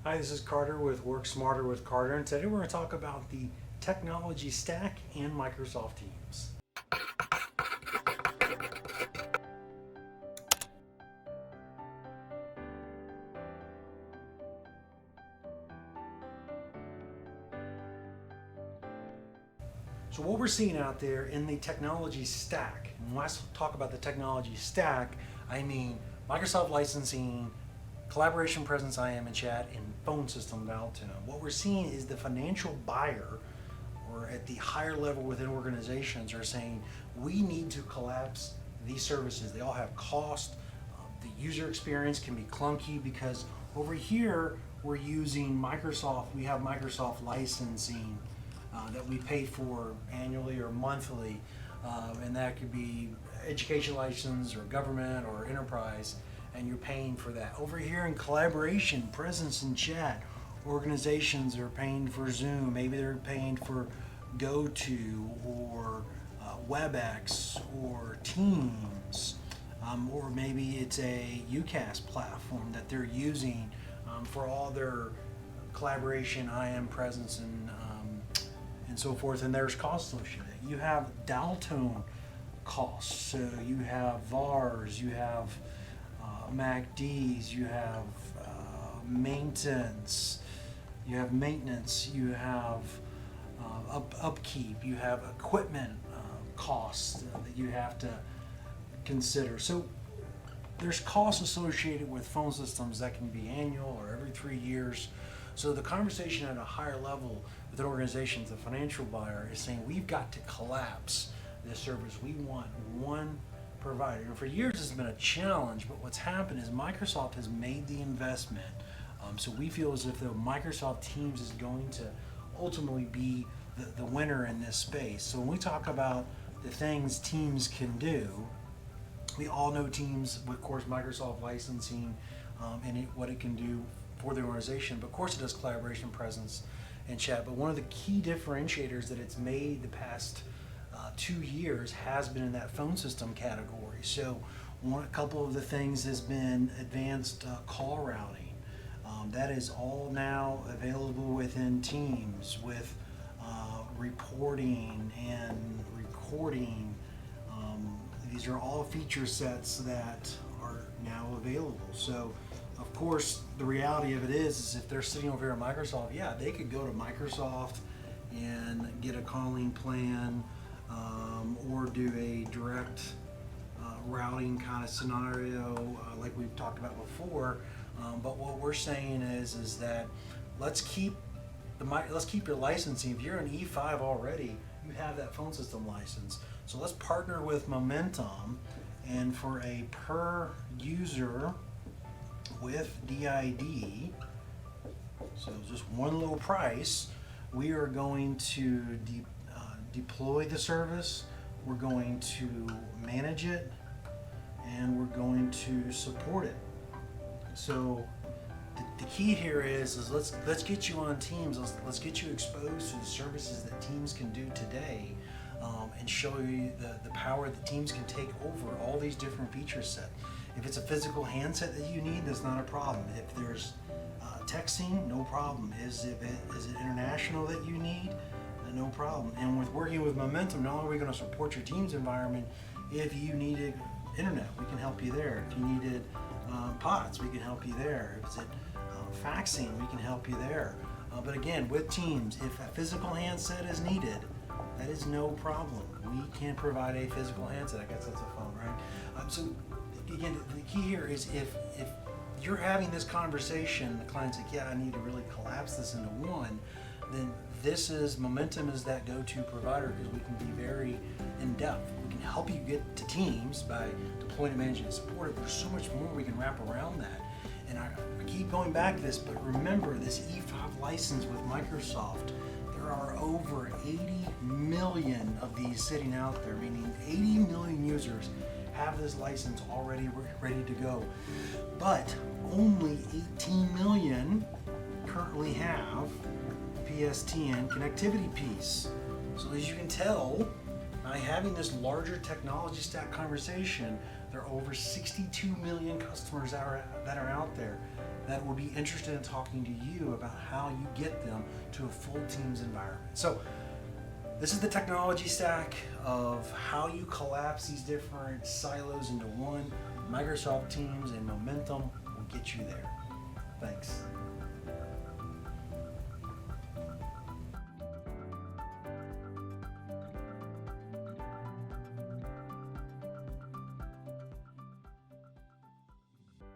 Hi, this is Carter with Work Smarter with Carter, and today we're going to talk about the technology stack and Microsoft Teams. So what we're seeing out there in the technology stack, and when I talk about the technology stack, I mean Microsoft licensing, collaboration, presence, IM and chat, and phone system Valtune. What we're seeing is the financial buyer, or at the higher level within organizations, are saying we need to collapse these services. They all have cost. The user experience can be clunky because over here we're using Microsoft. We have Microsoft licensing that we pay for annually or monthly, and that could be education license or government or enterprise, and you're paying for that. Over here in collaboration, presence and chat, organizations are paying for Zoom. Maybe they're paying for GoTo or WebEx or Teams, or maybe it's a UCAS platform that they're using for all their collaboration, IM, presence, and so forth, and there's costs associated. You have Daltone costs, so you have VARs, you have MACDs, you have maintenance, you have upkeep, you have equipment costs that you have to consider. So there's costs associated with phone systems that can be annual or every 3 years. So the conversation at a higher level with an organization, the financial buyer, is saying we've got to collapse this service. We want one provider. And for years it's been a challenge, but what's happened is Microsoft has made the investment. So we feel as if the Microsoft Teams is going to ultimately be the winner in this space. So when we talk about the things Teams can do, we all know Teams, of course, Microsoft licensing and what it can do for the organization, but of course it does collaboration, presence, and chat. But one of the key differentiators that it's made the past 2 years has been in that phone system category. So a couple of the things has been advanced call routing. That is all now available within Teams with reporting and recording. These are all feature sets that are now available. So of course, the reality of it is if they're sitting over here at Microsoft, yeah, they could go to Microsoft and get a calling plan, or do a direct routing kind of scenario like we've talked about before. But what we're saying is that let's keep your licensing. If you're an E5 already, you have that phone system license. So let's partner with Momentum, and for a per user with DID, so just one low price, we are going to deploy the service, we're going to manage it, and we're going to support it. So the key here is let's get you on Teams. Let's get you exposed to the services that Teams can do today, and show you the power that Teams can take over all these different feature sets. If it's a physical handset that you need, that's not a problem. If there's texting, no problem. Is it international that you need? No problem. And with working with Momentum, not only are we going to support your Teams environment, if you needed internet, we can help you there. If you needed pods, we can help you there. If it's faxing, we can help you there. But again, with Teams, if a physical handset is needed, that is no problem. We can provide a physical handset. I guess that's a phone, right? So again, the key here is if you're having this conversation, the client's like, yeah, I need to really collapse this into one, then Momentum is that go-to provider, because we can be very in-depth. We can help you get to Teams by deploying, managing, and supporting. There's so much more we can wrap around that. And I keep going back to this, but remember this E5 license with Microsoft, there are over 80 million of these sitting out there, meaning 80 million users have this license already ready to go. But only 18 million currently have PSTN connectivity piece. So as you can tell, by having this larger technology stack conversation, there are over 62 million customers that are out there. that will be interested in talking to you about how you get them to a full Teams environment. So this is the technology stack of how you collapse these different silos into one. Microsoft Teams and Momentum will get you there. Thanks.